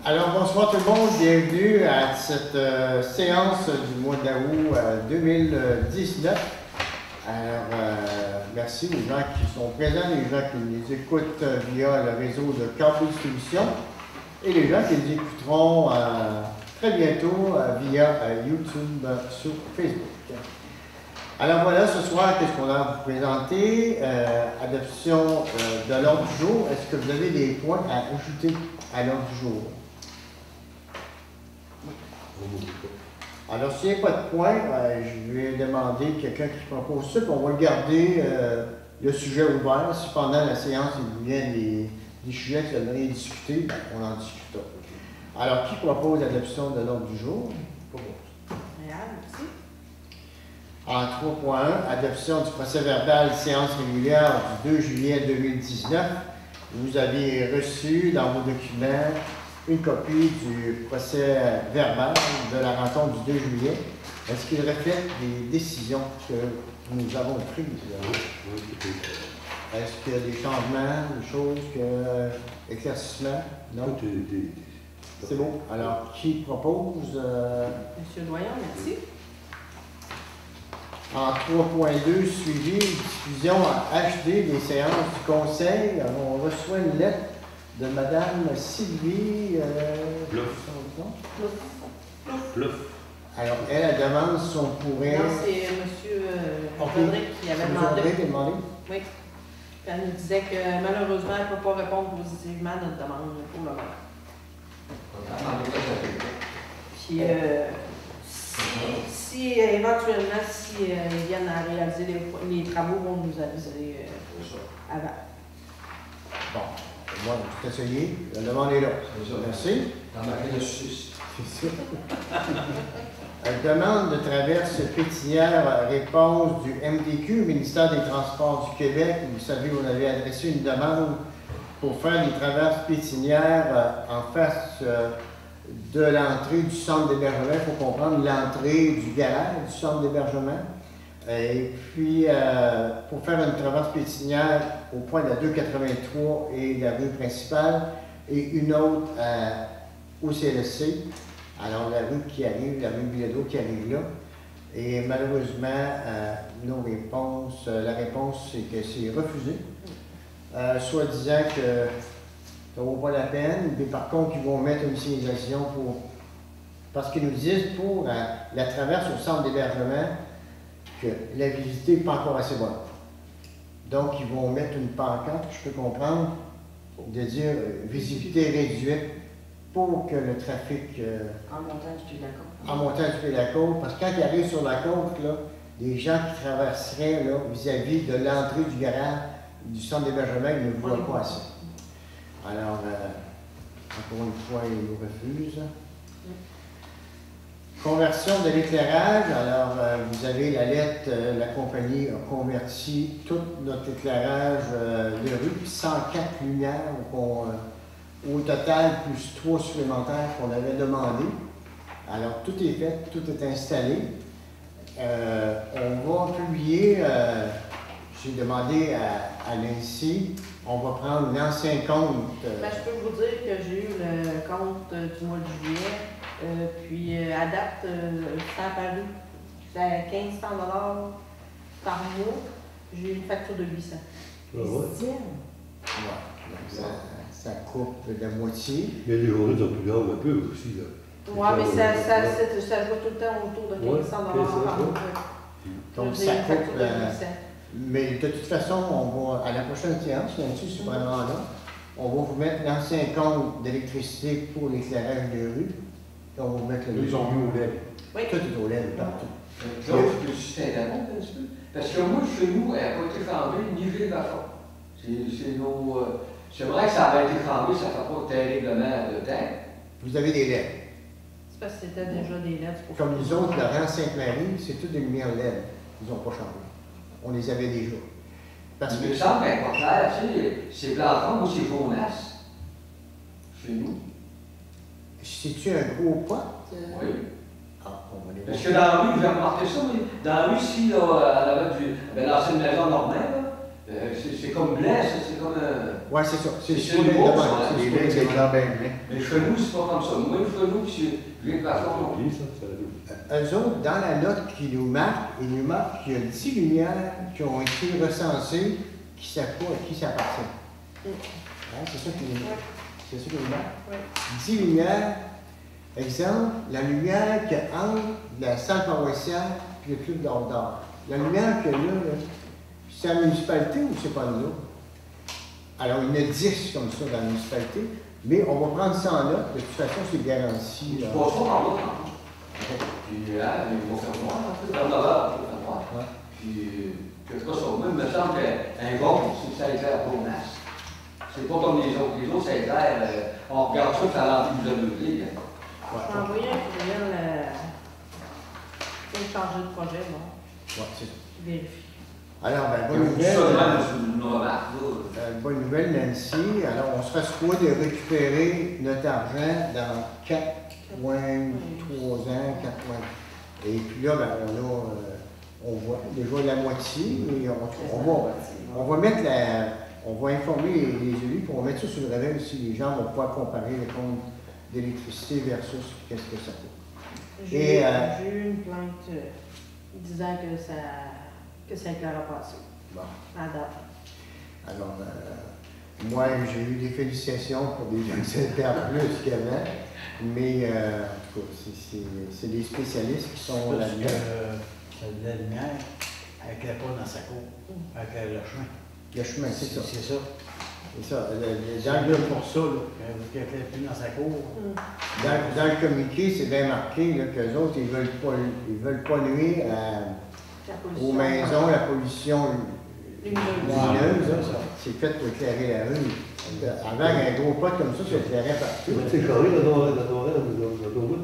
Alors, bonsoir tout le monde, bienvenue à cette séance du mois d'août 2019. Alors, merci aux gens qui sont présents, les gens qui nous écoutent via le réseau de Câble Distribution et les gens qui nous écouteront très bientôt via YouTube sur Facebook. Alors voilà, ce soir, qu'est-ce qu'on a à vous présenter? Adoption de l'ordre du jour. Est-ce que vous avez des points à ajouter à l'ordre du jour? Alors, s'il n'y a pas de point, je vais demander à quelqu'un qui propose ça, puis on va garder le sujet ouvert. Si pendant la séance, il y a des sujets que vous aimeriez discuter, ben, on en discutera. Alors, qui propose l'adoption de l'ordre du jour? Merci. En 3.1, adoption du procès verbal, séance régulière du 2 juillet 2019. Vous avez reçu dans vos documents une copie du procès verbal de la rencontre du 2 juillet. Est-ce qu'il reflète les décisions que nous avons prises? Est-ce qu'il y a des changements, des choses, éclaircissements? Non? C'est bon. Alors, qui propose? Monsieur Doyon, merci. En 3.2, suivi, diffusion en HD des séances du Conseil. Alors, on reçoit une lettre de Mme Sylvie... Plouf. Alors, elle demande si on pourrait... Non, c'est M. Rodrigue qui avait demandé. Oui. Puis elle nous disait que malheureusement, elle ne peut pas répondre positivement à notre demande pour le moment. Puis, si éventuellement, si ils viennent à réaliser les travaux, vont nous aviser avant. Bon, moi, tout essayé. La demande est là. Merci. Dans ma clé de suisse. C'est ça. Demande de traverse pétinière, réponse du MDQ, ministère des Transports du Québec. Vous savez, on avait adressé une demande pour faire des traverses pétinières en face de l'entrée du centre d'hébergement. Il faut comprendre l'entrée du garage du centre d'hébergement. Et puis, pour faire une traverse pétinière au point de la 283 et la rue principale, et une autre au CLSC. Alors, la rue qui arrive, la rue Bilodeau qui arrive là. Et malheureusement, nos réponses, la réponse, c'est que c'est refusé. Soit disant que ça ne vaut pas la peine, mais par contre, ils vont mettre une signalisation pour... Parce qu'ils nous disent pour la traverse au centre d'hébergement que la visibilité n'est pas encore assez bonne. Donc, ils vont mettre une pancarte, je peux comprendre, de dire visibilité réduite pour que le trafic... En montant du pied de la côte. En montant du pied de la côte, parce que quand ils arrivent sur la côte, là, les gens qui traverseraient là, vis-à-vis de l'entrée du garage, du centre d'hébergement, ils ne voient pas assez. Alors, encore une fois, ils nous refusent. Conversion de l'éclairage. Alors, vous avez la lettre, la compagnie a converti tout notre éclairage de rue, 104 lumières au total, plus 3 supplémentaires qu'on avait demandé. Alors, tout est fait, tout est installé. On va publier, j'ai demandé à l'INSI, on va prendre l'ancien compte. Ben, je peux vous dire que j'ai eu le compte du mois de juillet, puis à date, ça a apparu. C'est à 1500 $ par mois. J'ai eu une facture de 800. Ah ouais. Ouais, ça coupe de moitié. Mais les journées sont plus longues un peu aussi. Là. Oui, mais ça joue tout le temps autour de 1500 $ par mois. Donc, ça coupe. Mais de toute façon, on va, à la prochaine séance, là-dessus, c'est vraiment là, on va vous mettre l'ancien compte d'électricité pour l'éclairage de rue. Et on va vous mettre le... Ils ont mis au lait. Oui. Tout est au LED partout. Claude, je peux juste t'interrompre un petit peu? Parce que moi, chez nous, elle n'a pas été flambée ni ville à fond. C'est nos... c'est vrai que ça avait été flambé, ça ne fait pas terriblement de temps. Vous avez des LED. C'est parce que c'était déjà des lettres. Comme les autres, Laurent Sainte-Marie, c'est toutes des lumières LED. Ils n'ont pas changé. On les avait déjà. Parce Il que... me semble qu'elle n'est pas claire, tu sais, c'est Blanc-Fond ou c'est Faunace, chez nous. C'est-tu un gros pot? Oui. Ah, on va les voir. Parce que dans la rue, j'ai remarqué ça, mais dans la rue, ici, là, à la l'ancienne maison normale, c'est comme blanc, c'est comme... Ouais, c'est ça. C'est C'est sur les nouveau, demandes. ça, C'est les sur les lignes. demandes bien. Mais chez nous, c'est pas comme ça. Moi, chez nous, c'est les plafonds. On oublie ça, ça va Eux autres, dans la note qu'ils nous marquent, ils nous marquent qu'il y a 10 lumières qui ont été recensées qui ne savent pas à qui ça appartient. Hein, c'est ça qu'ils nous marquent. C'est ça qu'ils nous marquent. Oui. 10 lumières. Exemple, la lumière qui est entre la salle paroissiale et le club d'or. La lumière qu'il y a là, c'est la municipalité ou c'est pas nous autres? Alors, il y en a 10 comme ça dans la municipalité, mais on va prendre ça en note. De toute façon, c'est garanti. Tu là. passes pas par là, hein. Puis là, ils vont faire noir, un peu dans l'heure, ils vont faire noir. Ouais. Puis, quelque chose sur moi, il me semble qu'un gond, c'est que ça éclaire pas au masse. C'est pas comme les autres. Les autres, ça éclaire, on regarde ça, ça l'envie de bleu. Ouais. Je t'ai envoyé un courriel pour changer de projet, bon, Ouais, c'est ça. vérifie. Alors, ben, Il bonne faut nouvelle. ça de même sur une remarque, là. Bonne nouvelle, Nancy. Alors, on sera supposé de récupérer notre argent dans 4,3 ans, 4 mois. Et puis là, ben, on voit déjà la moitié. Et on va mettre on va informer les élus, puis on va mettre ça sur le réveil aussi. Les gens vont pouvoir comparer les comptes d'électricité versus qu'est-ce que ça coûte. J'ai eu une plainte disant que ça éclaire pas assez. Bon. À date. Alors, moi, j'ai eu des félicitations pour des gens qui s'étaient plus qu'avant, mais en tout cas, c'est des spécialistes qui sont Parce là-dedans. que la lumière, elle ne claire pas dans sa cour, elle claire le chemin. Le chemin, c'est ça. C'est ça. C'est ça. Dans le, pour ça, là, Elle ne claire plus dans sa cour. dans le communiqué, c'est bien marqué là, qu'eux autres, ils veulent pas nuire aux maisons, la pollution lumineuse. Là. C'est fait pour éclairer la rue. Avant, un gros pot comme ça éclairait partout. Tu t'es carré dans ton route,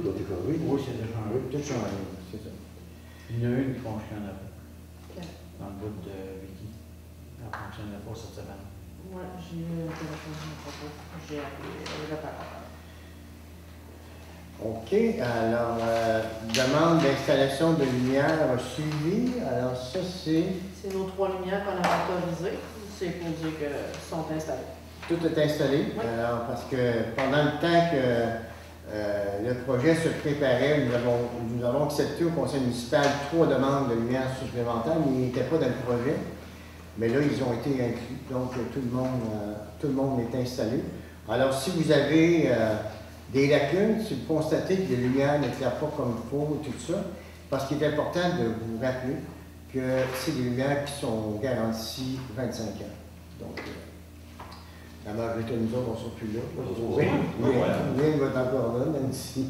là, t'es carré. Oui, c'est déjà un Oui, tout changé, c'est ça. Il y en a une qui ne fonctionne pas. Dans le bout de Vicky. Elle ne fonctionnait pas cette semaine. Moi, j'ai eu un téléphone à propos. J'ai appelé le réparateur. OK. Alors, demande d'installation de lumière suivie. Alors, ça, c'est. C'est nos 3 lumières qu'on a autorisées. C'est pour dire qu'elles sont installées. Tout est installé. Oui. Alors, parce que pendant le temps que le projet se préparait, nous avons accepté au conseil municipal 3 demandes de lumière supplémentaires, mais ils n'étaient pas dans le projet. Mais là, ils ont été inclus. Donc, tout le monde est installé. Alors, si vous avez des lacunes, si vous constatez que les lumières n'éclairent pas comme il faut, tout ça, parce qu'il est important de vous rappeler que c'est des lumières qui sont garanties 25 ans. Donc, la majorité de nous autres, on ne sera plus là. Rien ne va être encore là, même si.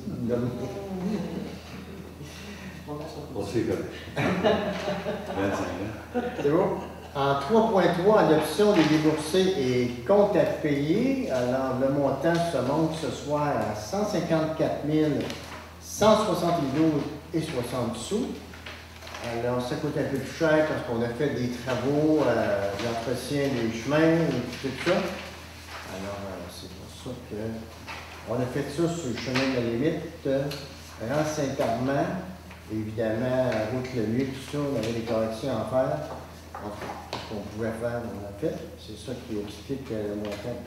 On sait quand 25 ans. C'est bon? En 3.3, adoption des déboursés et comptes à payer. Alors, le montant se monte ce soir à 154 172 et 60 sous. Alors, ça coûte un peu plus cher parce qu'on a fait des travaux, l'entretien des chemins et tout ça. Alors, c'est pour ça qu'on a fait ça sur le chemin de la limite, rang Saint-Armand, évidemment, route le mieux, tout ça, on avait des corrections à faire. Enfin, ce qu'on pouvait faire, on l'a fait. C'est ça qui explique le montant.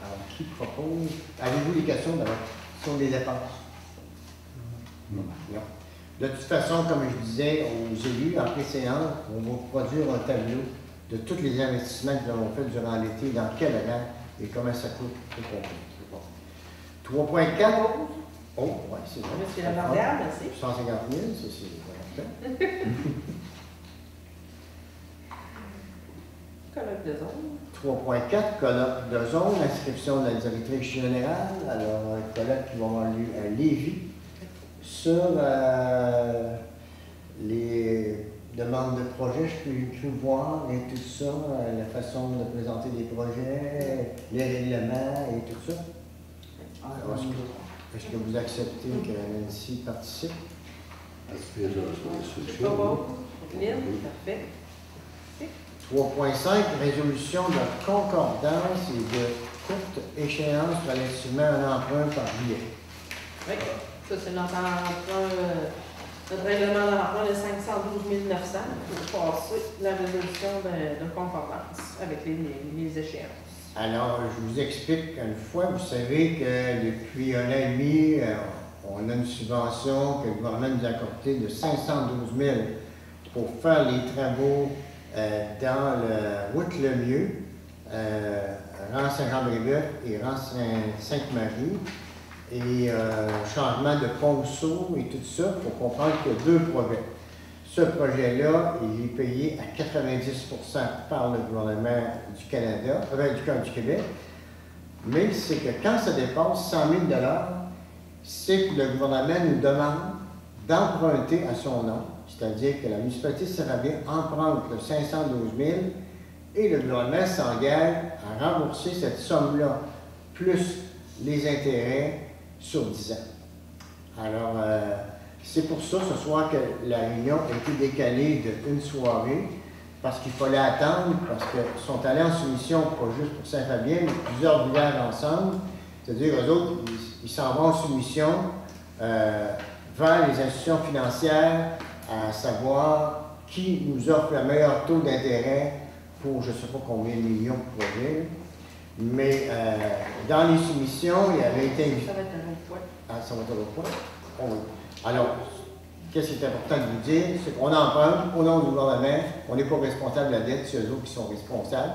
Alors, qui propose? Avez-vous des questions d'abord sur les dépenses? Non. De toute façon, comme je disais aux élus en préséance, on va produire un tableau de tous les investissements que nous avons fait durant l'été, dans quel rang et comment ça coûte. Tout compris. 3.4. Oh, oui, c'est vrai. Monsieur Lavandière, merci. 150 000, ça c'est important. Colloque de zone. 3.4, colloque de zone, inscription de la directrice générale. Alors, un colloque qui va avoir lieu à Lévis sur les demandes de projets, je peux voir et tout ça, la façon de présenter des projets, les règlements et tout ça. Alors, est-ce que vous acceptez que Nancy participe? Aspire de C'est pas bon. Lynn, parfait. 3.5, résolution de concordance et de courte échéance relativement à un emprunt par billet. Oui, ça c'est notre emprunt, notre règlement d'emprunt de 512 900 pour passer la résolution de concordance avec les échéances. Alors, je vous explique une fois, vous savez que depuis 1 an et demi, on a une subvention que le gouvernement nous a accordée de 512 000 pour faire les travaux dans la route Lemieux, rang Saint-Jean-Brébeuf et rang Sainte-Marie, et changement de ponceau et tout ça. Il faut comprendre qu'il y a 2 projets. Ce projet-là, il est payé à 90% par le gouvernement du Canada, du Québec, mais c'est que quand ça dépasse 100 000 $, c'est que le gouvernement nous demande d'emprunter à son nom, c'est-à-dire que la municipalité de Sarabia emprunte le 512 000 et le gouvernement s'engage à rembourser cette somme-là, plus les intérêts sur 10 ans. Alors, c'est pour ça ce soir que la réunion a été décalée d'une soirée, parce qu'il fallait attendre, parce qu'ils sont allés en soumission, pas juste pour Saint-Fabien, mais plusieurs villages ensemble. C'est-à-dire eux autres, ils s'en vont en soumission vers les institutions financières, à savoir qui nous offre le meilleur taux d'intérêt pour je ne sais pas combien de millions de projets. Mais dans les soumissions, il avait été invité. Ça va être un autre point. Ah, ça va être un autre point? Oh, oui. Alors, qu'est-ce qui est important de vous dire? C'est qu'on emprunte au nom du gouvernement, on n'est pas responsable de la dette, c'est eux autres qui sont responsables.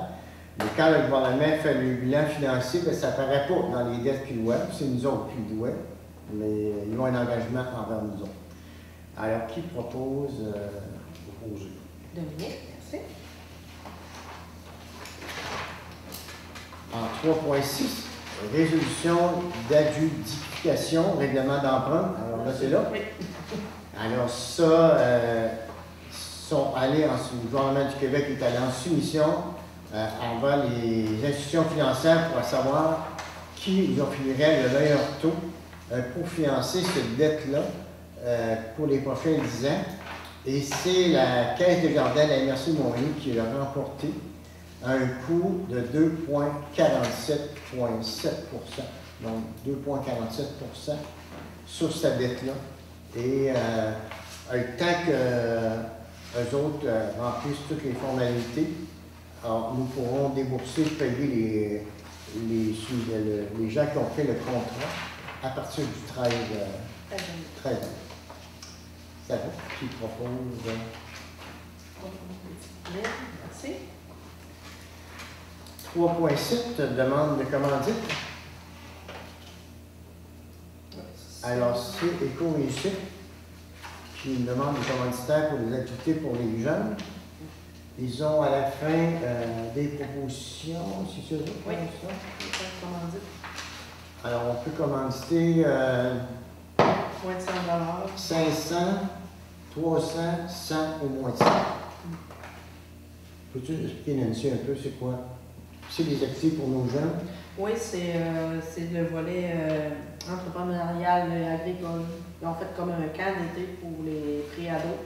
Mais quand le gouvernement fait le bilan financier, bien, ça n'apparaît pas dans les dettes qu'il doit, c'est nous autres qui le doivent, mais ils ont un engagement envers nous autres. Alors, qui propose? Dominique, merci. En 3.6, résolution d'adjudication, règlement d'emprunt. Alors là, c'est là. Oui. Alors ça, sont allés le gouvernement du Québec est allé en soumission envers les institutions financières pour savoir qui nous offrirait le meilleur taux pour financer cette dette-là pour les prochains 10 ans. Et c'est la Caisse des Jardins de la MRC Montréal qui l'a remporté à un coût de 2,47,7 %. Donc 2,47 % sur cette dette-là. Et tant qu'eux autres remplissent toutes les formalités, alors, nous pourrons débourser, payer les gens qui ont fait le contrat à partir du 13 ans. Ça va? Qui propose? Merci. 3.7, demande de commandite. Alors, c'est Éco-Réussite qui demande des commanditaires pour les activités pour les jeunes. Ils ont à la fin des propositions, si c'est eux qui Oui. font ça. Commandite. Alors, on peut commanditer Moins de 100 $. 500, 300, 100 ou moins de 100. Peux-tu expliquer, Nancy, un peu c'est quoi? C'est des activités pour nos jeunes? Oui, c'est le volet entrepreneurial agricole. Ils ont fait comme un camp d'été pour les préados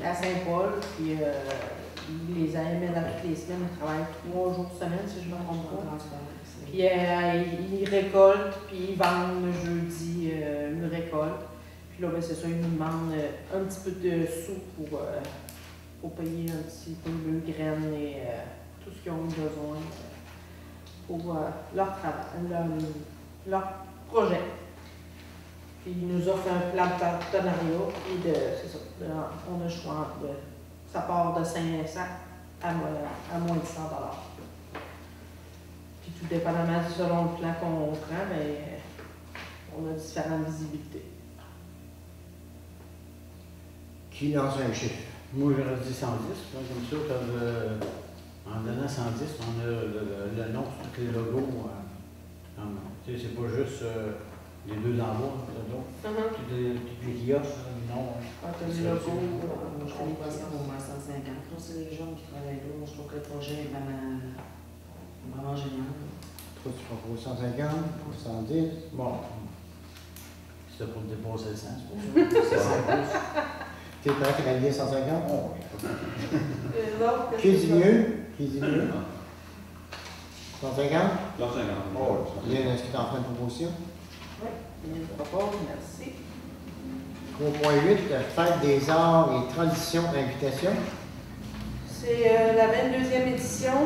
à Saint-Paul. Puis ils les amènent à toutes les semaines. Ils travaillent 3 jours semaine, si je ne me trompe pas. Puis ils récoltent, puis ils vendent le jeudi une récolte. Puis là, ben, c'est ça, ils nous demandent un petit peu de sous pour payer un petit peu de graines et tout ce qu'ils ont besoin pour leur travail, leur projet. Puis ils nous offrent un plan de partenariat et c'est ça, on a le choix ça part de 500 à moins de 100 $. Puis tout dépendamment selon le plan qu'on prend, mais on a différentes visibilités. Qui lance un chiffre? Moi, j'aurais dit 110, comme ça, en donnant 110, on a le nom sur tous les logos. Tu sais, c'est pas juste les 2 en bas, toutes les kiosques, non. Ah, t'as le logo. Je trouve pas ça au moins 150. C'est les gens qui travaillent là. Je trouve que le projet est vraiment génial. Toi, tu proposes 150, 110. Bon. C'était pour dépasser le 100, c'est pour ça. T'es prêt à travailler 150? Oh, oui. Qui dit mieux? Qui dit mieux? 150? 150. Oh, Lynn, est-ce que tu es en train de proposition? Oui, il propose, merci. 3.8, Fête des arts et traditions invitation. C'est la 22e édition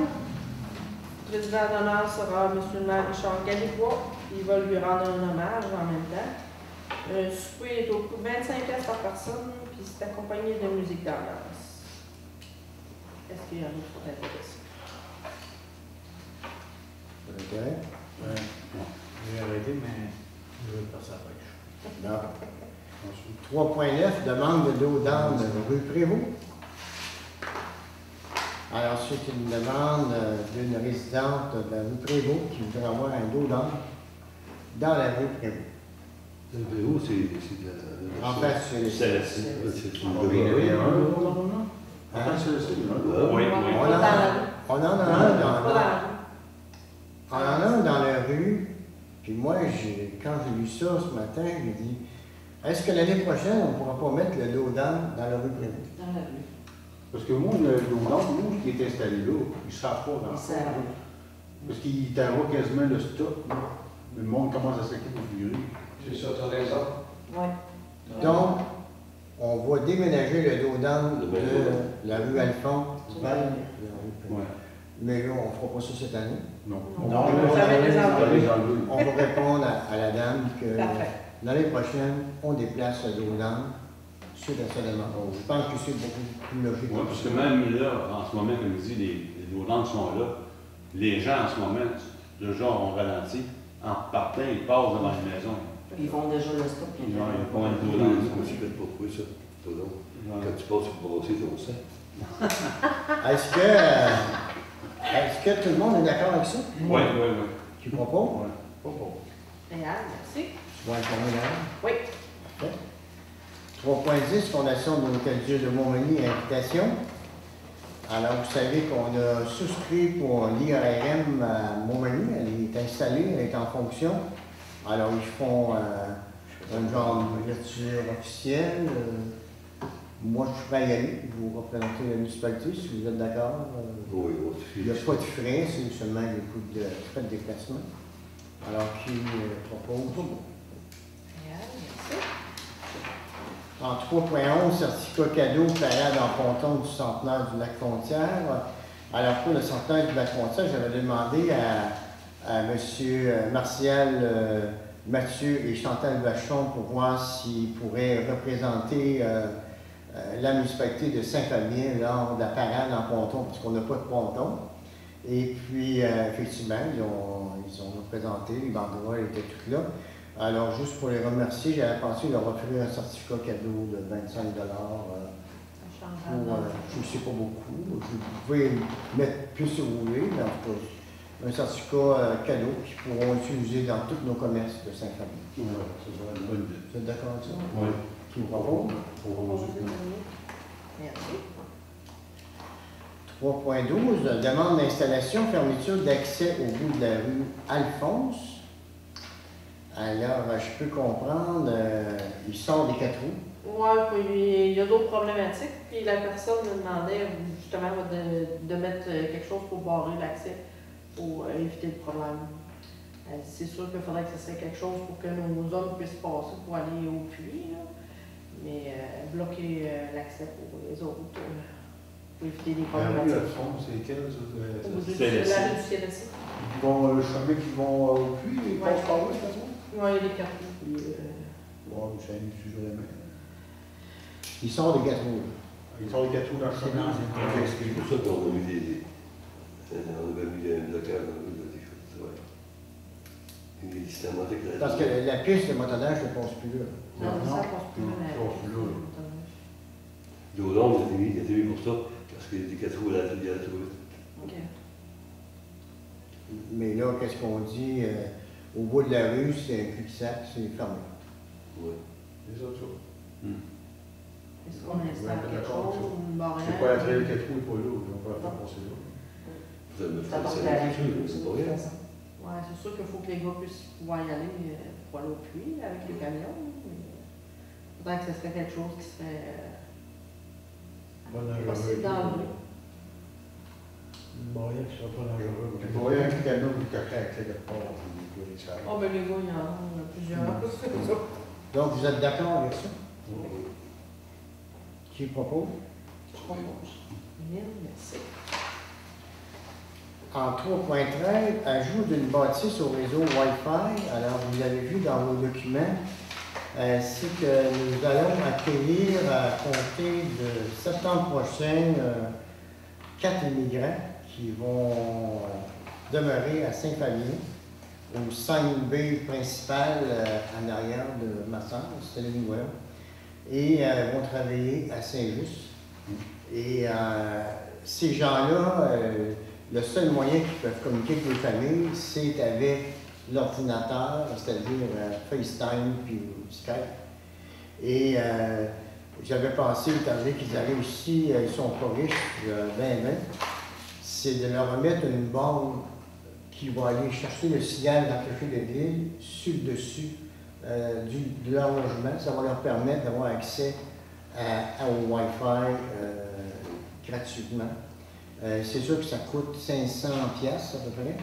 président d'honneur sera M. le maire Richard Galibois. Il va lui rendre un hommage en même temps. Le souper est au coût de 25 pièces par personne, puis c'est accompagné de musique d'ambiance. Est-ce qu'il y en a qui sont intéressés? OK. Ouais. J'ai arrêté, mais je vais passer après. Non. 3.9, demande de dos d'âne rue Prévost. Alors, c'est une demande d'une résidente de la rue Prévost qui voudrait avoir un dos d'âne dans la rue Prévost. Le vélo, c'est de En fait, c'est c'est On vient de rien, Hein? Oui, On en a un dans la rue. Puis moi, quand j'ai lu ça ce matin, j'ai dit, est-ce que l'année prochaine, on ne pourra pas mettre le dos d'âne dans la rue Prévost? Dans la rue. Parce que moi, le nous qui est installé là, ils ne savent pas dans le Ils fond. savent. Parce qu'il t'envoie quasiment le stock. Là. Le monde commence à s'inquiéter pour figurer. C'est ça, t'as raison. Oui. Donc, on va déménager le dos d'âne Le de même la rue Alphonse vers la rue Prévost. Ouais. Mais là, on ne fera pas ça cette année. Non. Non, on va mettre les enlever. On va répondre à la dame que Parfait. l'année prochaine, on déplace le dos d'âne suite à sa demande. Je pense que c'est beaucoup plus logique. Oui, parce que même là, en ce moment, comme je dis, les lots sont là. Les gens, en ce moment, le genre ont ralenti. En partant, ils passent devant une maison. Ils font déjà le stock. Ils ont pas un Je dos me suis fait pourquoi ça. Quand tu passes pour brasser ton sang. Est-ce que tout le monde est d'accord avec ça? Oui, oui, oui. Tu proposes? Réal, merci. Tu vas informer là. Oui. Parfait. 3.10, Fondation de l'Hôtel-Dieu de Montmagny, invitation. Alors, vous savez qu'on a souscrit pour l'IRM à Montmagny. Elle est installée, elle est en fonction. Alors, ils font un genre d'ouverture officielle. Moi, je suis prêt à y aller. Vous représentez la municipalité, si vous êtes d'accord. Oui, Il n'y a pas de frais, c'est seulement des coûts de frais de déplacement. Alors, qui propose? Réal, merci. En 3.11, certificat cadeau, parade en ponton du centenaire du Lac-Frontière. Alors, pour le centenaire du Lac-Frontière, j'avais demandé à M. Martial Mathieu et Chantal Vachon pour voir s'ils pourraient représenter la municipalité de Saint-Fabien lors de la parade en ponton, parce qu'on n'a pas de ponton. Et puis, effectivement, ils ont représenté, les banderoles étaient toutes là. Alors, juste pour les remercier, j'avais pensé leur offrir un certificat cadeau de 25 $. Ça change Je ne sais pas beaucoup. Vous pouvez mettre plus si vous voulez, mais en tout cas, un certificat cadeau qu'ils pourront utiliser dans tous nos commerces de Saint-Fabien. Ouais, ça serait une bonne idée. Vous êtes d'accord avec ça? Oui. Qui vous propose? Merci. 3.12, demande d'installation, fermeture d'accès au bout de la rue Alphonse. Alors, je peux comprendre, il sort des 4 roues. Oui, puis il y a d'autres problématiques. Puis la personne me demandait justement de mettre quelque chose pour barrer l'accès, pour éviter le problème. C'est sûr qu'il faudrait que ce serait quelque chose pour que nos hommes puissent passer pour aller au puits, là. Mais bloquer l'accès pour les autres, pour éviter des La rue problématiques. Alphonse, c'est quelle, ça? Au bout de CLSC. la rue du CLSC. Ils vont, le chemin qui vont au puits, ils Ouais. passent par là, de toute façon? Oui, il y a des cartes. Puis, Bon, ça me suit jamais. Il sort des 4 roues. Ils sont les gâteaux dans le chemin. C'est pour ça qu'on a mis on avait mis un blocage dans des choses. Ouais. Il est systématique là. Parce que la piste de motoneige ne passe plus là. non, ça passe plus. non, ça passe plus là. D'Hollande, il a été mis pour ça, parce qu'il y a des 4 roues à la trouver. OK. Mais là, qu'est-ce qu'on dit? Au bout de la rue, c'est un cul-de-sac, c'est fermé. Ouais. Les autres choses. Est-ce qu'on installe Ouais, quelque d'accord, chose, ça. une barrière? C'est pas la traîne 4 roues, il n'est pas là, ils vont pas la faire passer là. Ça me Ça fait porte ça, la c'est pas rien. Oui, c'est sûr qu'il faut que les gars puissent pouvoir y aller pour aller au puits avec les camions. Faudrait que ce serait quelque chose qui serait possible d'enlever. Une barrière qui ne sera pas dangereuse. Il va y avoir un canot qui est correct, quelque part, puis il ça. Oh, ben les gars, il y en a plusieurs. Donc, vous êtes d'accord avec ça? Ouais. Qui propose? Bien, merci. En 3.13, ajout d'une bâtisse au réseau Wi-Fi. Alors, vous l'avez vu dans vos documents, c'est que nous allons accueillir à compter de septembre prochain 4 immigrants qui vont demeurer à Saint-Fabien, au 5B principal en arrière de ma sœur, Céline Gouin, et vont travailler à Saint-Just. Et ces gens-là, le seul moyen qu'ils peuvent communiquer avec les familles, c'est avec l'ordinateur, c'est-à-dire FaceTime puis Skype. Et j'avais pensé, étant donné qu'ils arrivent ici, ils sont pas riches, c'est de leur remettre une borne qui va aller chercher le signal dans le café de ville sur le dessus de leur logement. Ça va leur permettre d'avoir accès au Wi-Fi gratuitement. C'est sûr que ça coûte 500$ à peu près.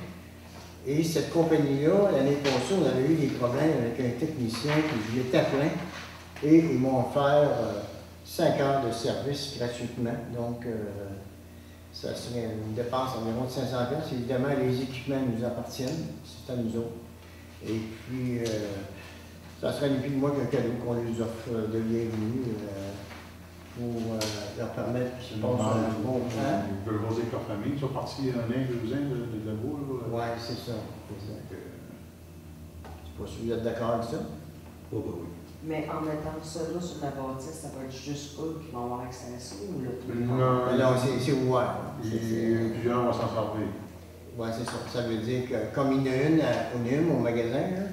Et cette compagnie-là, l'année passée, on avait eu des problèmes avec un technicien qui voulait plein et ils m'ont offert 5 heures de service gratuitement. Donc, ça serait une dépense environ de 500$. Évidemment, les équipements nous appartiennent, c'est à nous autres. Et puis, ça serait ni plus ni moins qu'un cadeau qu'on les offre de bienvenue pour leur permettre qu'ils passent un bon temps. Ils veulent poser avec leur famille. Ils sont partis 1 an, 2 ans de là-bas. Oui, c'est ça. Je ne sais pas si vous êtes d'accord avec ça. Oh, bah oui. Mais en mettant ça là sur la bâtisse, ça va être juste eux qui vont avoir accès à ça ou là tout le monde? Non, Non, c'est ouvert. plusieurs vont s'en servir. Oui, c'est ça. Ça veut dire que comme il y en a une au magasin, là,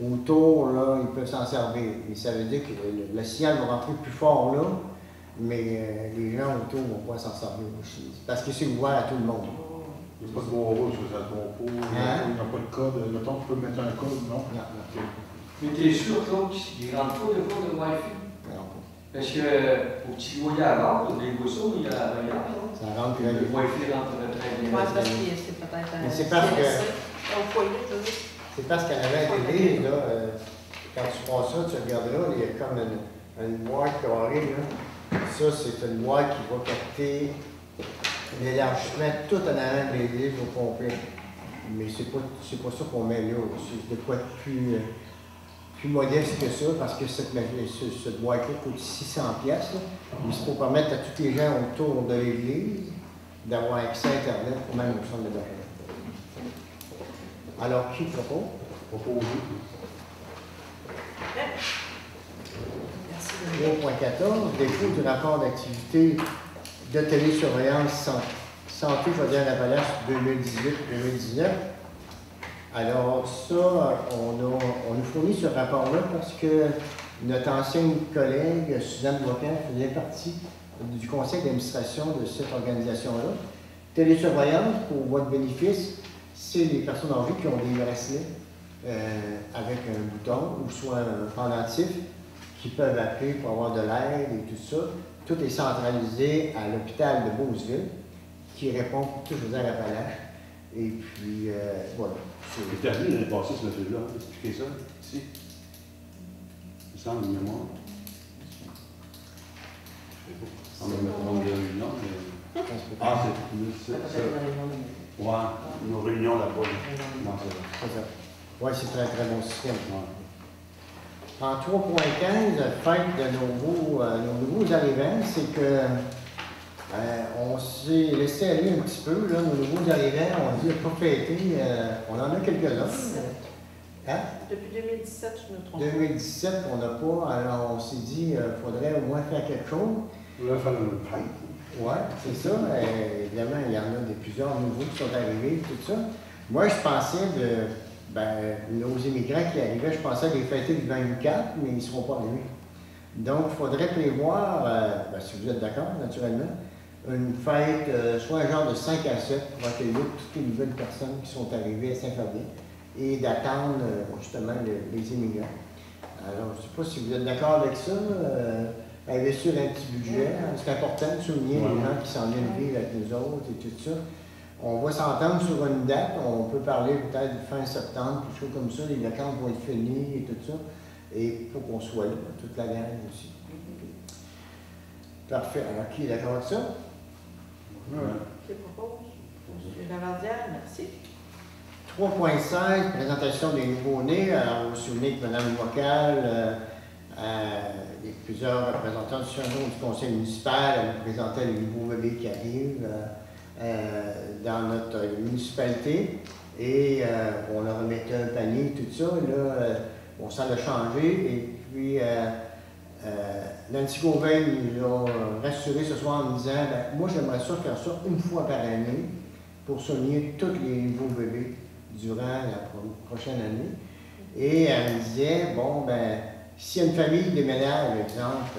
autour, là, ils peuvent s'en servir. Mais ça veut dire que le signal va rentrer plus fort là, mais les gens autour vont pouvoir s'en servir aussi. Parce que c'est ouvert à tout le monde. Il n'y a pas de barreau sur ça, ton pot. Il n'y a pas de code. Mettons, tu peux mettre un code, non? Non, OK. Mais t'es sûr, Claude, qu'ils ne rentrent pas de fois de Wi-Fi? non. Parce que au petit loyer à bord, les boissons, il y a la meilleure, non? Ça rentre Le très bien. Wi-Fi rentre très bien. Ouais, parce que c'est peut-être un Mais c'est parce que- CSA, au foyer, je veux dire. C'est parce qu'à l'avant de l'église, là, quand tu prends ça, tu regarderas, il y a comme une boîte carrée, là. Ça, c'est une boîte qui va capter l'élargissement tout en avant de l'église au complet. Mais c'est pas ça qu'on met là. C'est de quoi plus modeste que ça, parce que cette boîte-là coûte 600$. Là. Mais c'est pour permettre à tous les gens autour de l'église d'avoir accès à Internet, ou même au centre de d'accueil. Alors, qui propose? Proposer. Merci. 3.14, dépôt du rapport d'activité de télésurveillance santé Chaudière-Appalaches 2018-2019. Alors ça, on nous fournit ce rapport-là parce que notre ancienne collègue, Suzanne Bloquin, faisait partie du conseil d'administration de cette organisation-là. Télésurveillance, pour votre bénéfice, c'est les personnes âgées qui ont des bracelets avec un bouton ou soit un pendentif qui peuvent appeler pour avoir de l'aide et tout ça. Tout est centralisé à l'hôpital de Beauceville qui répond pour tout Chaudière-Appalaches. Et puis, voilà. Tu as vu l'année passée, ce monsieur-là, expliquer ça, ici? Il me semble, une mémoire. Je sais pas. On va mettre dans des réunions, mais... Ah, c'est ça. Ouais, nos réunions là-bas. Non, c'est vrai. C'est ça. Oui, c'est un très bon système. Ouais. En 3.15, fête de nos nouveaux arrivants, c'est que on s'est laissé aller un petit peu, là, nos nouveaux arrivants, on dit pas fêter, on en a quelques-uns. Hein? Depuis 2017, je me trompe. 2017, on n'a pas, alors on s'est dit, il faudrait au moins faire quelque chose. On va faire une fête. Oui, c'est ça. Évidemment, il y en a plusieurs nouveaux qui sont arrivés, tout ça. Moi, je pensais nos immigrants qui arrivaient, je pensais les fêter le 24, mais ils ne seront pas arrivés. Donc, il faudrait prévoir, si vous êtes d'accord, naturellement, une fête, soit un genre de 5 à 7 pour accueillir toutes les nouvelles personnes qui sont arrivées à Saint-Fabien et d'attendre justement les immigrants. Alors, je ne sais pas si vous êtes d'accord avec ça. Investir un petit budget, c'est important de souligner les gens qui s'en viennent vivre avec nous autres et tout ça. On va s'entendre sur une date, on peut parler peut-être fin septembre, quelque chose comme ça, les vacances vont être finies et tout ça, et pour qu'on soit là, toute la gang aussi. Parfait. Alors, qui est d'accord avec ça? Ouais. Qui propose? M. Lavardière, merci. 3.16, présentation des nouveaux-nés. Alors, vous vous souvenez que Mme Vocal, plusieurs représentants du conseil municipal, nous présentaient les nouveaux bébés qui arrivent dans notre municipalité. Et on leur remettait un panier, tout ça. Là, bon, ça l'a changé. Et puis, Nancy Gauvin nous a rassuré ce soir en nous disant moi, j'aimerais ça faire ça une fois par année pour soigner tous les nouveaux bébés durant la prochaine année. Et elle me disait bon, ben, s'il y a une famille déménage, par exemple,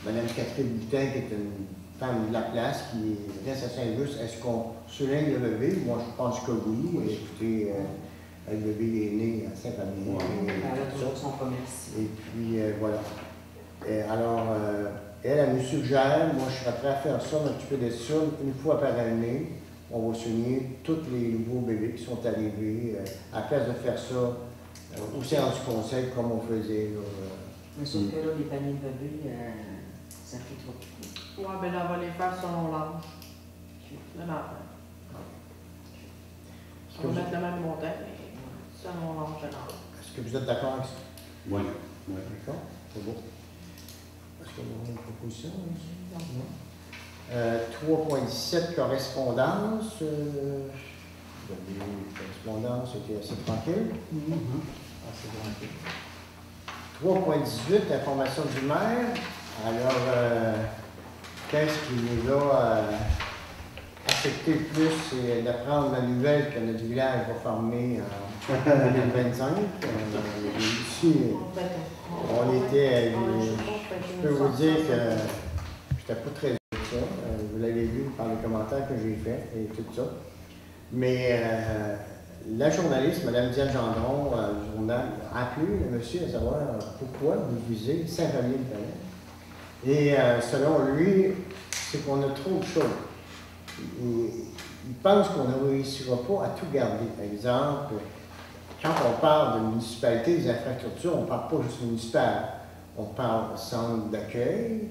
Mme Catherine Boutin, qui est une femme de la place, qui reste à Saint-Just, est-ce qu'on souligne le bébé? Moi, je pense que oui. Écoutez, le bébé est né à Saint-Famille. Elle a toujours son commerce. Et puis, voilà. Alors, elle nous suggère, moi, je serais prêt à faire ça, m'occuper de ça une fois par année. On va souligner tous les nouveaux bébés qui sont arrivés, à place de faire ça au séance du conseil, comme on faisait. Mais sauf que là, les paniers de bébés, ça fait trop. Oui, ben là, on va les faire selon l'âge. Le matin. On va mettre le même montant, mais selon l'âge de l'âge. Est-ce que vous êtes d'accord avec ça? Oui. Oui. D'accord, c'est beau. Est-ce que vous avez une proposition? Non. 3.17, correspondance. Correspondance, c'était assez tranquille. Assez tranquille. 3.18, information du maire. Alors, qu'est-ce qui nous a affecté le plus, c'est d'apprendre la nouvelle que notre village va fermer en 2025. Ici, on était, je peux vous dire que je n'étais pas très heureux de ça. Vous l'avez vu par les commentaires que j'ai faits et tout ça. Mais la journaliste, Mme Diane Gendron, du journal, a appelé le monsieur à savoir pourquoi vous visez Saint-Vallier-le-Palais. Et selon lui, c'est qu'on a trop de choses. Il pense qu'on ne réussira pas à tout garder. Par exemple, quand on parle de municipalité, des infrastructures, on ne parle pas juste municipal. On parle centre d'accueil,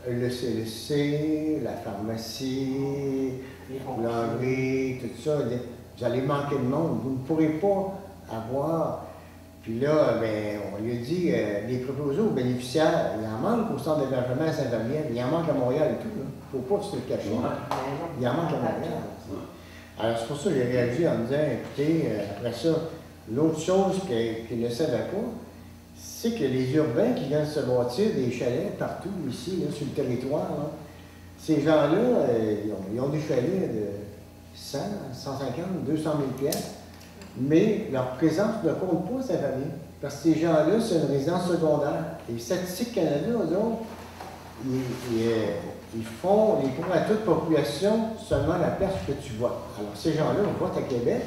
le CLC, la pharmacie, l'enlever, tout ça. Vous allez manquer de monde. Vous ne pourrez pas avoir. Puis là, ben, on lui a dit, les proposés aux bénéficiaires, il en manque au centre d'hébergement à Saint-Vallier, il en manque à Montréal et tout. Il ne faut pas se le cacher. Il en manque à Montréal. Alors, c'est pour ça que j'ai réagi en me disant, écoutez, après ça, l'autre chose qu'il ne savait pas, c'est que les urbains qui viennent se bâtir des chalets partout ici, là, sur le territoire, là, ces gens-là, ils ont des chalets de 100, 150, 200 000 piastres, mais leur présence ne compte pas, ça va bien. Parce que ces gens-là, c'est une résidence secondaire. Et Statistique Canada, eux autres, ils font les points à toute population seulement la place que tu votes. Alors, ces gens-là, on vote à Québec.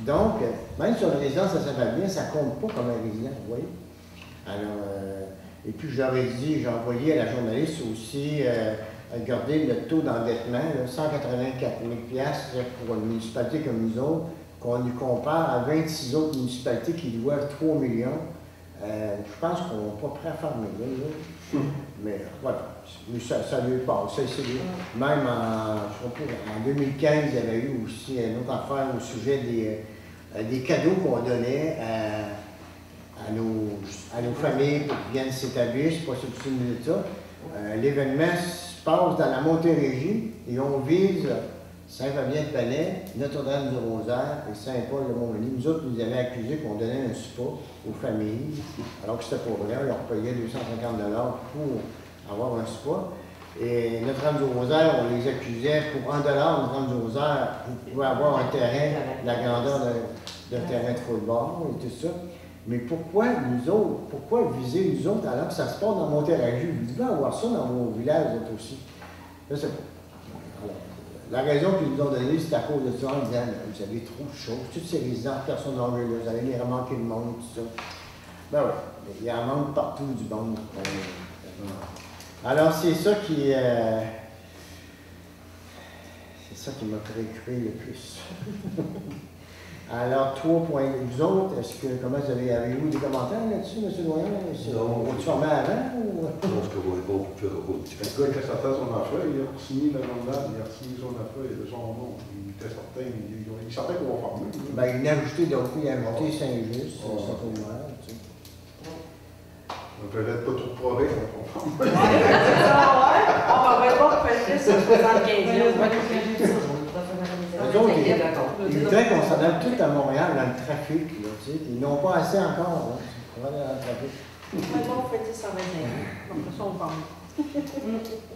Donc, même sur une résidence à Saint-Fabien, ça ne compte pas comme un résident, vous voyez. Alors, et puis je leur ai dit, j'ai envoyé à la journaliste aussi regarder le taux d'endettement, 184 000 $ pour une municipalité comme nous autres, qu'on lui compare à 26 autres municipalités qui doivent 3 millions. Je pense qu'on n'est pas prêt à fermer là. Mais voilà, ça lui passe. Même en 2015, il y avait eu aussi une autre affaire au sujet des cadeaux qu'on donnait à nos familles pour qu'ils viennent s'établir. Je ne sais pas si vous souvenez de ça. L'événement se passe dans la Montérégie et on vise Saint-Fabien-de-Palais, Notre-Dame du Rosaire et Saint-Paul-de-Montmagny. Nous autres, nous avions accusé qu'on donnait un spa aux familles, alors que c'était pour vrai. On leur payait 250 $ pour avoir un spa. Et Notre-Dame du Rosaire, on les accusait pour 1 $, Notre-Dame du Rosaire, vous pouvez avoir un terrain, la grandeur d'un terrain de football et tout ça. Mais pourquoi nous autres, pourquoi viser nous autres alors que ça se passe dans Montérégie? Vous devez avoir ça dans vos villages aussi. Je sais pas. Alors, la raison qu'ils nous ont donnée, c'est à cause de ça, en disant, vous avez trop de choses, toutes ces résidences, personne n'en veut là, vous allez les remanquer de monde, tout ça. Ben oui, il y en manque partout du monde. Alors, c'est ça qui m'a préoccupé le plus. Alors, 3 points. Vous autres, comment avez-vous des commentaires là-dessus, M. Doyen? Non. On te formait avant ou? Je pense que moi, bon, pour faire un peu Le gars était certain de son affaire, il a signé le journal, il a signé son affaire, il a son nom. Il était certain, il savait qu'on va former. Ben, il a ajouté d'autres, il a ajouté Saint-Just, Saint-Omer, tu sais. On peut être pas trop probé quand on forme. Ouais, c'est ça, ouais. On va même pas faire ça sur 75 Eux autres, ils voudraient qu'on s'en aille tout à Montréal dans le trafic, là, tu sais. Ils n'ont pas assez encore, là. On va aller dans le trafic. Maintenant, on fait 125 ans. Donc, ça, on parle.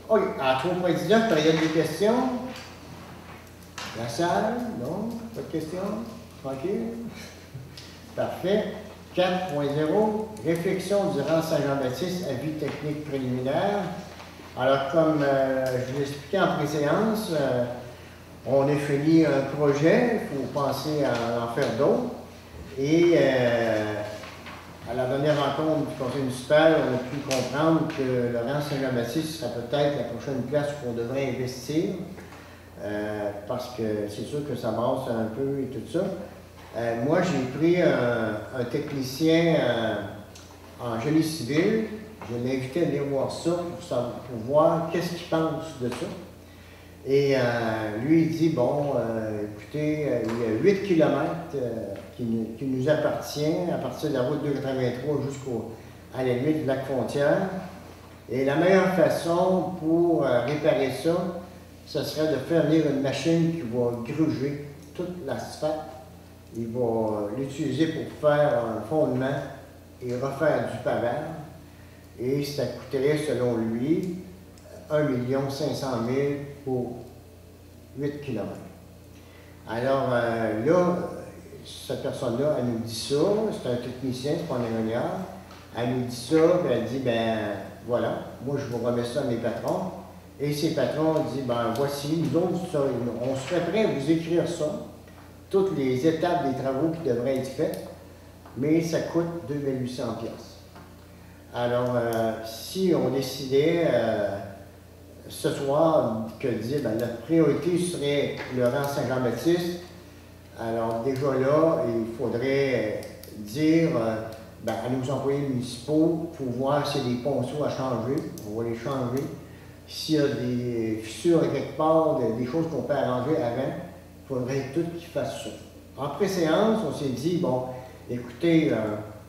OK, à 3.19, période des questions. La salle, non? Pas de questions? Tranquille? Parfait. 4.0, réflexion durant Saint-Jean-Baptiste, avis technique préliminaire. Alors, comme je vous l'expliquais en préséance, on a fini un projet, il faut penser à en faire d'autres. Et à la dernière rencontre du conseil municipal, on a pu comprendre que le rang Saint-Jean-Baptiste sera peut-être la prochaine place où on devrait investir, parce que c'est sûr que ça brasse un peu et tout ça. Moi, j'ai pris un technicien en génie civil. Je l'ai invité à venir voir ça pour voir qu'est-ce qu'il pense de ça. Et lui, il dit, bon, écoutez, il y a 8 km qui nous appartient à partir de la route 283 jusqu'à la limite du lac Frontière. Et la meilleure façon pour réparer ça, ce serait de faire venir une machine qui va gruger toute l'asphalte. Il va l'utiliser pour faire un fondement et refaire du pavage. Et ça coûterait, selon lui, 1 500 000 pour 8 km. Alors là, cette personne-là, elle nous dit ça, c'est un technicien, c'est pas un ingénieur. Elle nous dit ça, puis elle dit, ben voilà, moi je vous remets ça à mes patrons. Et ces patrons disent, ben voici, nous autres, on serait prêts à vous écrire ça, toutes les étapes des travaux qui devraient être faits, mais ça coûte 2800 $. Alors, si on décidait ce soir que dire, ben, notre priorité serait le rang Saint-Jean-Baptiste, alors déjà là, il faudrait dire ben, à nos employés municipaux pour voir s'il y a des ponceaux à changer, on va les changer. S'il y a des fissures quelque part, des choses qu'on peut arranger avant, il faudrait tout qu'ils fassent ça. En pré-séance, on s'est dit, bon, écoutez,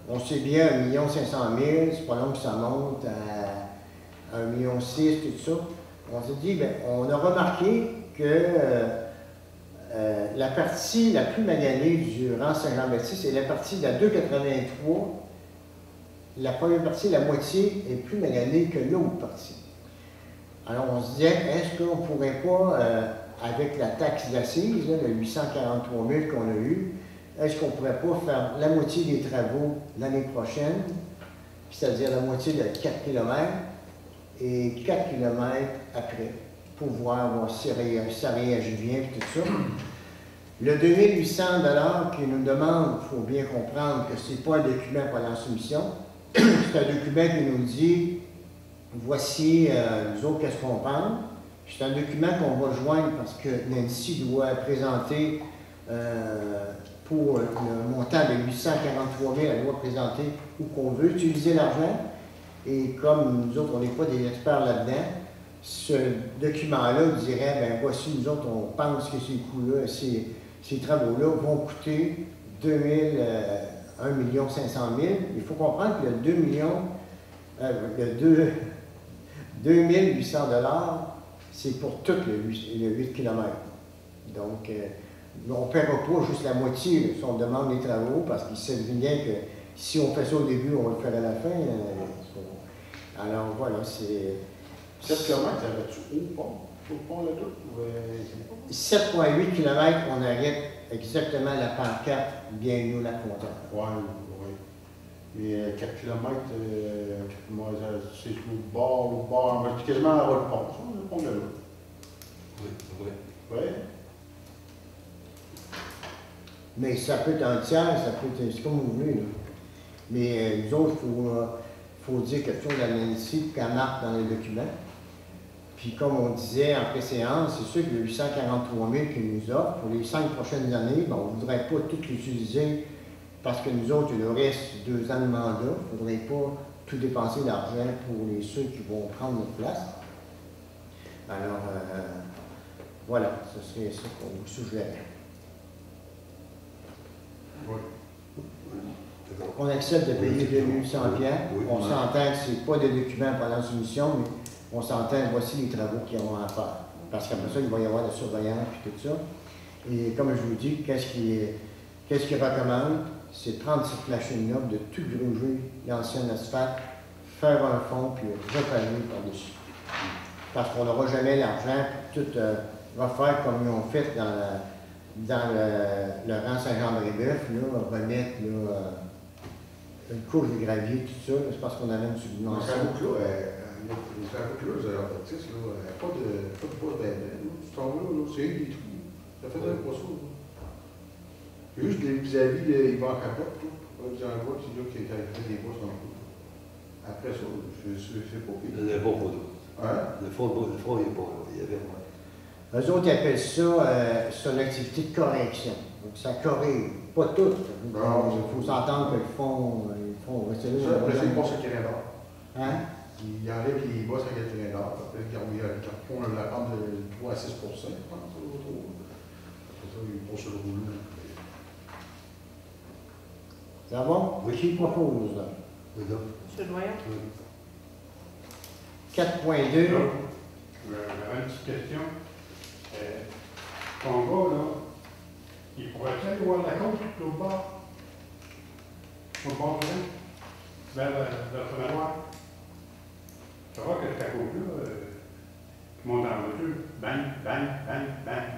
on sait bien 1 500 000, c'est pas long que ça monte à 1,6 million, tout ça. On s'est dit, bien, on a remarqué que la partie la plus maganée du rang Saint-Jean-Baptiste est la partie de la 283. La première partie, la moitié, est plus maganée que l'autre partie. Alors on se disait, est-ce qu'on ne pourrait pas, avec la taxe d'assises, le 843 000 qu'on a eu, est-ce qu'on ne pourrait pas faire la moitié des travaux l'année prochaine, c'est-à-dire la moitié de 4 km, et 4 km après, pour voir si ça réagit bien et tout ça. Le 2800 $ qu'il nous demande, il faut bien comprendre que ce n'est pas un document pour la soumission, c'est un document qui nous dit, voici, nous autres, qu'est-ce qu'on pense. C'est un document qu'on va joindre parce que Nancy doit présenter pour le montant de 843 000, elle doit présenter où qu'on veut utiliser l'argent. Et comme nous autres, on n'est pas des experts là-dedans, ce document-là dirait, ben voici, nous autres, on pense que ces coûts-là, ces travaux-là vont coûter 1 500 000. Il faut comprendre que le 2 800 $, c'est pour tout le 8 km. Donc, on ne paiera pas juste la moitié si on demande les travaux, parce qu'il sait bien que si on fait ça au début, on va le faire à la fin. Alors voilà, c'est... 7 km, t'arrêtes-tu au pont? Au pont là-dedans? 7,8 km, on arrête exactement la pancarte Bienvenue la Fontaine. Oui, oui. Mais 4 km, moi, c'est sur le bord, quasiment à le pont, ça, le pont de l'eau. Oui, oui. Oui. Mais ça peut être un tiers, ça peut être, c'est comme vous voulez, là. Mais nous autres, il faut dire quelque chose à Nancy qu'elle marque dans les documents. Puis comme on disait en préséance, c'est sûr que le 843 000 qu'ils nous offrent, pour les 5 prochaines années, ben, on ne voudrait pas tout l'utiliser parce que nous autres, il nous reste 2 ans de mandat. Il ne faudrait pas tout dépenser d'argent pour ceux qui vont prendre notre place. Alors, voilà, ce serait ça qu'on vous suggère. Oui. On accepte de payer 2800 piastres. Oui. On s'entend que ce n'est pas des documents pendant la soumission, mais on s'entend, voici les travaux qu'ils auront à faire. Parce qu'après ça, il va y avoir la surveillance et tout ça. Et comme je vous dis, qu'est-ce qu'ils recommandent? C'est prendre cette machine-là, de tout gruger l'ancien asphalte, faire un fond, puis repaver par-dessus. Parce qu'on n'aura jamais l'argent pour tout refaire comme ils ont fait dans le rang Saint-Jean-Brébeuf, remettre une couche de gravier, tout ça, c'est parce qu'on avait une subvention. Les travaux closes à l'Antarctique, il n'y a pas de bois tu t'en vas là, c'est des trous. Ça fait un pas ça. C'est juste vis-à-vis de Yvan Capote, vous en voyez c'est là qui a fait des bois dans le coup. Après ça, je sais pas. Il y a un bon photo. Hein? Le fond, il est bon. Il y avait Eux autres, ils appellent ça son activité de correction. Donc, ça corrige, pas tout. Il faut s'entendre que le fond, rester là. Après ça, ils passent à Canada. Hein? Il enlève les bosses à Canada. Après, ils font la pente de 3 à 6 je pense. Après ça, ils passent sur le rouleau. Ça va? Oui. Qui propose? Là? Oui, non. Monsieur le Doyen? 4.2. J'avais une petite question. Ton gars, là, il pourrait-tu aller voir la côte, l'autre bord? Au bord de l'eau? Vers le manoir? Tu vois que cette côte-là, tu montes en voiture, bang, bang, bang, bang.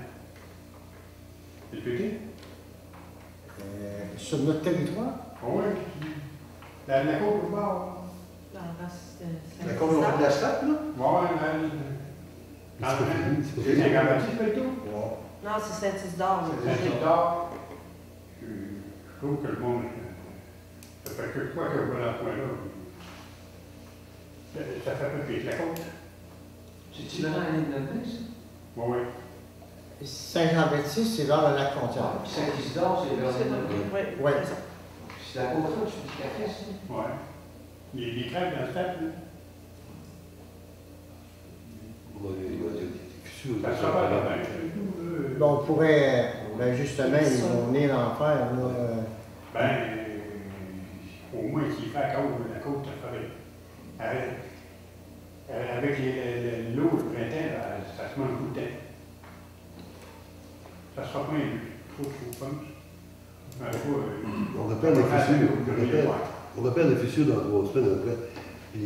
C'est pété? Sur notre territoire? Oui, la côte au bord. Dans le reste, c'est La commune de l'asphalte, là? Ouais, c'est Saint-Jean-Baptiste, pas tout? Non, c'est Saint-Isidore. C'est Saint-Isidore. Je trouve que le monde, ça fait que quoi que je vois dans ce coin-là, ça fait un peu pire la côte. C'est-tu dans la ligne de Vince? Oui, oui. Saint-Jean-Baptiste, c'est vers le lac Frontière. Saint-Isidore, c'est vers C'est le pas oui, Ouais. c'est ça. C'est la côte-là, tu dis café, ça? Ouais. Les crêpes dans le stade, là. Il y a des fissures. Ça sera pas la même. Bon, on pourrait, justement, ils vont venir en faire, là. Au moins, s'il fait la côte, ça ferait. Avec l'eau, le printemps, là, ça se mange tout le temps. Ça sera pas trop punch. On repère les fissures. On repère les fissures dans 3 semaines après. Puis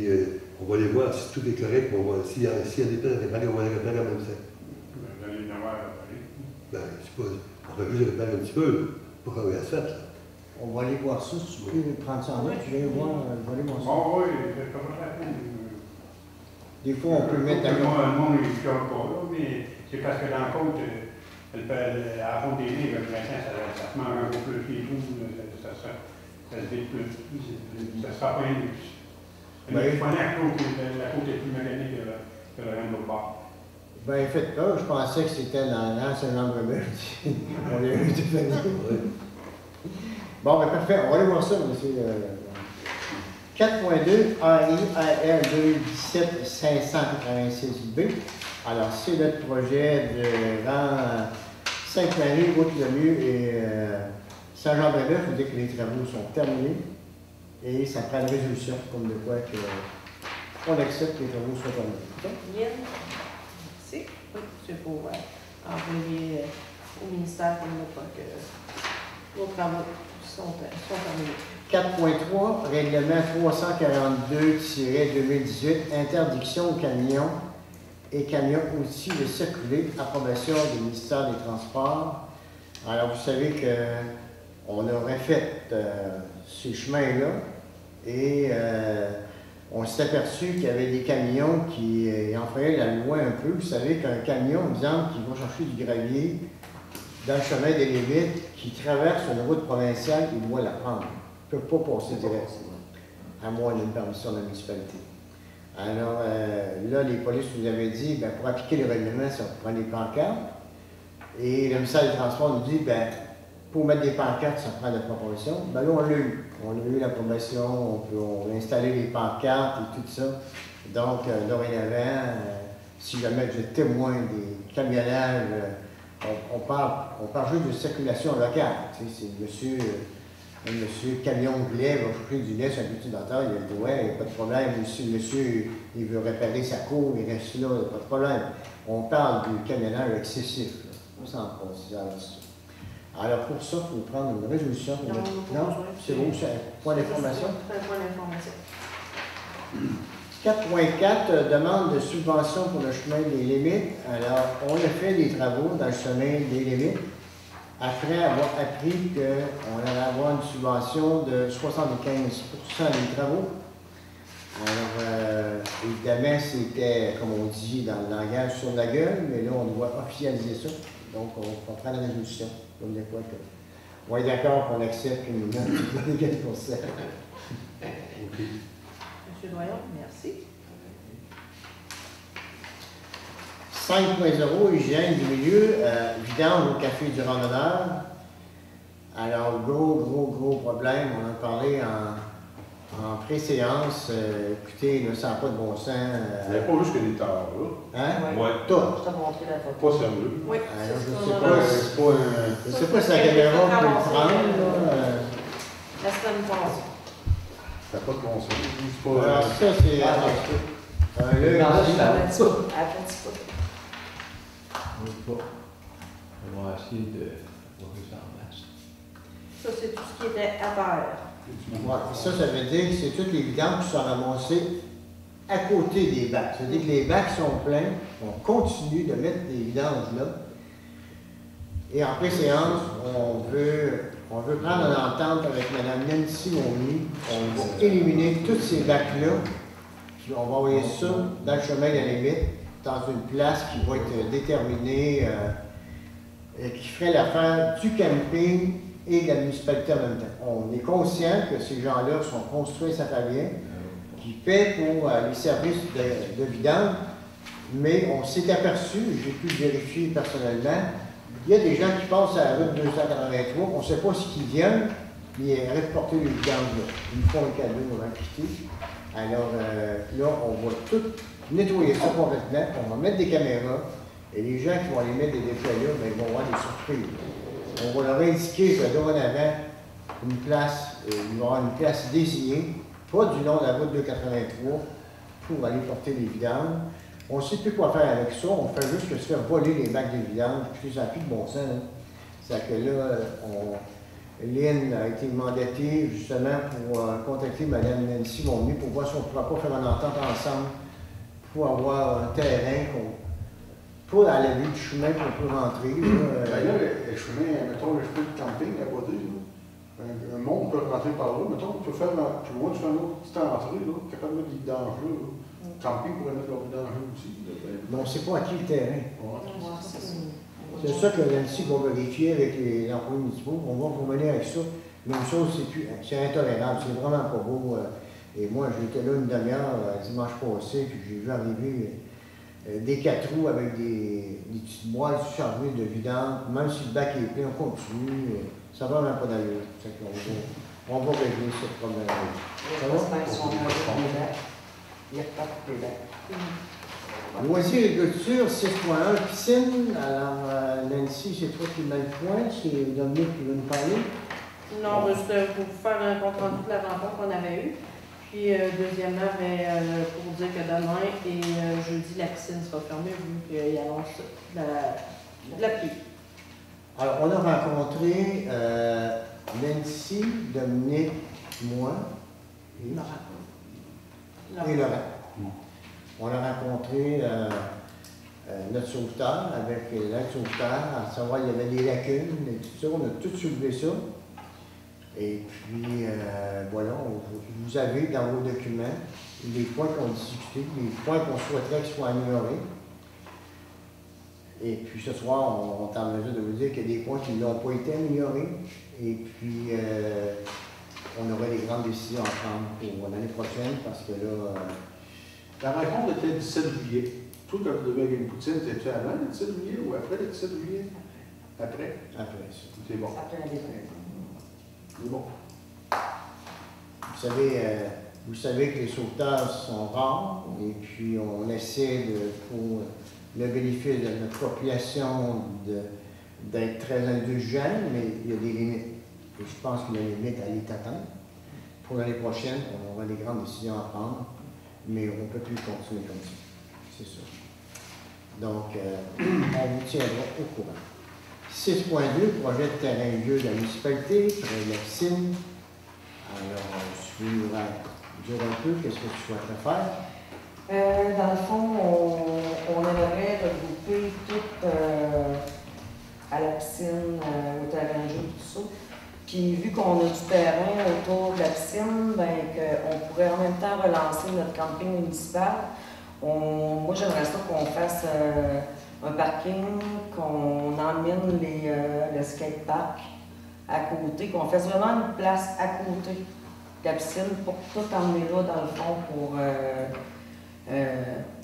on va aller voir si tout est correct. S'il y a des peines à réparer, on va les réparer en même temps. Vous allez en avoir réparé. Ben, c'est pas. On va juste les réparer un petit peu pour qu'on ait fait, là. On va aller voir ça, si tu peux prendre ça en main, tu viens voir, je vais aller voir ça. Bon, oui, c'est pas très bien. Des fois, on peut le mettre à Le monde, il ne chiale pas, là, mais c'est parce que dans la côte, à la faute des nez, le printemps, ça se mange un peu plus les trous, ça se vide plus. Ça sera pas un luxe. Mais je connais la côte est plus mécanique que le reste de l'autre bord. Ben, faites peur, je pensais que c'était dans l'Anse-Saint-Jean-Brébeuf. On l'a eu défini. Bon, ben parfait, on va aller voir ça, monsieur. 4.2, AIAR 2017 586B. Alors, c'est notre projet de rang Sainte-Marie, Route-Lemieux et Saint-Jean-Brébeuf. Vous dites que les travaux sont terminés et ça prend une résolution comme de quoi on accepte que les travaux soient terminés. Bien. Merci. Oui, c'est pour envoyer au ministère comme une fois que nos travaux sont terminés. 4.3, règlement 342-2018, interdiction aux camions et camions aussi de circuler, approbation du ministère des Transports. Alors, vous savez qu'on aurait fait ces chemins-là et on s'est aperçu qu'il y avait des camions qui enfreignaient la loi un peu. Vous savez qu'un camion, exemple, qui va chercher du gravier dans le chemin des limites, qui traverse une route provinciale, il doit la prendre. Il ne peut pas passer direct, à moins d'une permission de la municipalité. Alors là, les polices nous avaient dit, ben, pour appliquer le règlement, ça prend des pancartes. Et le ministère des Transports nous dit, ben, pour mettre des pancartes, ça prend de l'approbation. Ben là, on l'a eu. On a eu l'approbation, on a installé les pancartes et tout ça. Donc, dorénavant, si jamais vous êtes témoin des camionnages, on parle juste de circulation locale. Tu sais, c'est un monsieur camion de lait va chercher du lait sur un petit denteur, il a le droit, il n'y a pas de problème. Si le monsieur il veut réparer sa cour, il reste là, il n'y a pas de problème. On parle du camionnage excessif. Là. On s'en passe là-dessus. Alors pour ça, il faut prendre une résolution. Non, c'est bon, c'est un point d'information. C'est un point d'information. 4.4, demande de subvention pour le chemin des limites. Alors, on a fait des travaux dans le chemin des limites après avoir appris qu'on allait avoir une subvention de 75% des travaux. Alors, évidemment, c'était, comme on dit dans le langage, sur la gueule, mais là, on doit officialiser ça. Donc, on prend la résolution. Comme de quoi que on est d'accord qu'on accepte une demande de 4%. OK. Monsieur Doyon, merci. 5.0, hygiène du milieu, vidange au café du randonneur. Alors, gros problème, on en a parlé en pré-séance. Écoutez, là, ça n'a pas de bon sens. Il n'y a pas juste que des tares, là. Hein? Ouais. Tout. Je t'ai montré la photo. Pas sérieux. Oui, Alors, c'est je ce sais qu'on pas, a c'est pas un... Je sais pas si la caméra peut le prendre, là. la semaine passée. Ça n'a pas de bon sens. C'est pas. Alors, ça, c'est... Non, là, lundi. c'est la- Attends, On va essayer de voir ça en masse. Ça, c'est tout ce qui était à terre. Ouais, ça veut dire que c'est toutes les vidanges qui sont ramassées à côté des bacs. Ça veut dire que les bacs sont pleins, on continue de mettre des vidanges là. Et en pré-séance, on veut prendre une entente avec Mme Nancy Monnier. On va éliminer tous ces bacs-là, puis on va envoyer ça dans le chemin de la limite, dans une place qui va être déterminée, qui ferait l'affaire du camping et de la municipalité en même temps. On est conscient que ces gens-là sont construits à Saint-Fabien, qui paient pour les services de vidange, mais on s'est aperçu, j'ai pu le vérifier personnellement, il y a des gens qui passent à la route 283, on ne sait pas ce qu'ils viennent, mais ils arrêtent de porter les vidanges là. Ils nous font un cadeau, on va quitter. Alors là, on va tout nettoyer ça complètement, on va mettre des caméras, et les gens qui vont aller mettre des déchets là, ben, ils vont avoir des surprises. On va leur indiquer que dorénavant, une place, il va y avoir une place désignée, pas du long de la route 283, pour aller porter les vidanges. On ne sait plus quoi faire avec ça, on fait juste que se faire voler les bacs de vidange, puis ça n'a plus de bon sens. Hein. C'est-à-dire que là, Lynn a été mandatée justement pour contacter Mme Nancy Monnier pour voir si on ne pourra pas faire une entente ensemble pour avoir un terrain pas à la vue du chemin qu'on peut rentrer. Ben là, le chemin, mettons le chemin de camping à côté, là. Un monde peut rentrer par là, mettons, tu peux faire tu vois, tu fais une autre petite entrée, là, capable de mettre des vidanges là. Camping pourrait mettre leur vidange là aussi. Là, mais on ne sait pas à qui le terrain. Ouais. C'est ça que Nancy va vérifier avec les employés municipaux. On va revenir avec ça. Même chose, c'est intolérable, c'est vraiment pas beau. Et moi, j'étais là une demi-heure dimanche passé, puis j'ai vu arriver des 4 roues avec des petites boîtes chargées de vidange. Même si le bac est plein, on continue. Ça va vraiment pas d'allure. On va régler ce problème-là. Ça va? Il n'y a pas de débat. Loisirs et culture, 6.1, piscine. Alors, Nancy, c'est toi qui mets le point, c'est Dominique qui veut nous parler. Non, mais c'était pour faire un compte rendu de la rencontre qu'on avait eue. Puis, deuxièmement, pour dire que demain et jeudi, la piscine sera fermée vu qu'il annonce de la pluie. Alors, on a rencontré Nancy, Dominique, moi et Laurent. On a rencontré notre sauveteur avec l'aide sauveteur, à savoir il y avait des lacunes et tout ça. On a tout soulevé ça. Et puis, voilà, vous avez dans vos documents les points qu'on a discutés, les points qu'on souhaiterait qu'ils soient améliorés. Et puis ce soir, on est en mesure de vous dire qu'il y a des points qui n'ont pas été améliorés. Et puis, on aurait des grandes décisions à prendre pour l'année prochaine parce que là, La rencontre était le 17 juillet. Toi, quand tu devais avec une poutine, c'était avant le 17 juillet ou après le 17 juillet? Après? Après ça. C'est bon. Après la défaite. C'est bon. Vous savez que les sauvetages sont rares et puis on essaie pour le bénéfice de notre population d'être très indulgent, mais il y a des limites. Et je pense qu'il y a des limites à l'état atteindre. Pour l'année prochaine, on aura des grandes décisions à prendre, mais on ne peut plus continuer comme ça. C'est ça. Donc, on vous tiendra au courant. 6.2, projet de terrain-lieu de la municipalité, créer la piscine. Alors, suivre, dire un peu qu'est-ce que tu souhaiterais faire. Dans le fond, on aimerait regrouper tout à la piscine, au terrain de jeu, tout ça. Puis vu qu'on a du terrain autour de la piscine, ben, qu'on pourrait en même temps relancer notre camping municipal. Moi, j'aimerais ça qu'on fasse un parking, qu'on emmène le skatepark à côté, qu'on fasse vraiment une place à côté de la piscine pour tout emmener là, dans le fond,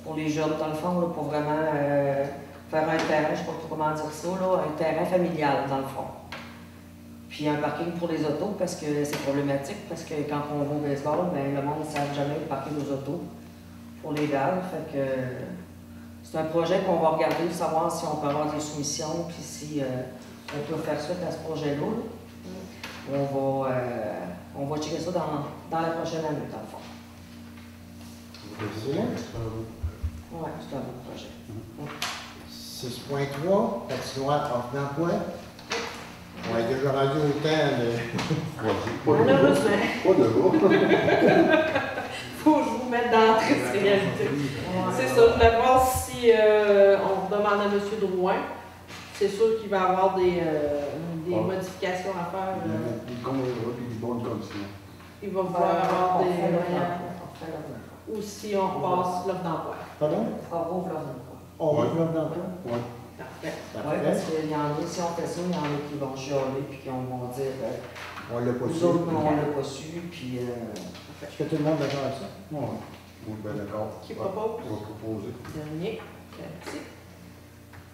pour les jeunes, dans le fond, là, pour vraiment faire un terrain, je ne sais pas comment dire ça, là, un terrain familial, dans le fond. Puis un parking pour les autos, parce que c'est problématique, parce que quand on va au baseball, ben, le monde ne savent jamais parquer nos autos pour les balles. Fait que c'est un projet qu'on va regarder, savoir si on peut avoir des soumissions, puis si on peut faire suite à ce projet-là. On va checker ça dans la prochaine année, dans le fond. Excellent. Oui, c'est un bon projet. 6.3, patinoire hors d'emploi. On est déjà rendu au temps de... Malheureusement, Pas de gros. faut que je vous mette dans la triste réalité. C'est ça, je voulais voir si on demande à M. Drouin. C'est sûr qu'il va y avoir des modifications à faire. Des bons et des bonnes conditions. Il va pouvoir avoir des... Ou si on repasse l'offre d'emploi. Pardon? On rouvre l'offre d'emploi. On va l'offre d'emploi? Oui. Parfait. Oui, parce qu'il y en a, si on fait ça, il y en a qui vont chialer puis qui vont dire On l'a pas nous su. autres, on l'a pas su, puis Est-ce que tout le monde est d'accord avec ça? Oui. Oui, bien d'accord. Qui propose? On va proposer. Dernier. Merci.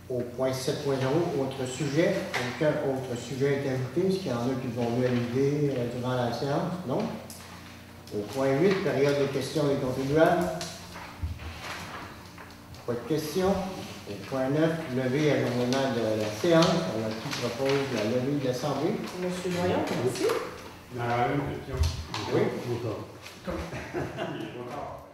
Au point 7.0, autre sujet. Aucun autre sujet est ajouté. Est-ce qu'il y en a qui vont lever l'idée durant la séance? Non? Au point 8, période de questions des contribuables. Pas de questions. Au point 9, levée ajournement de la séance. Alors, qui propose la levée de l'Assemblée? Monsieur Noyon, merci. Il y a une question. Oui. Il est trop tard.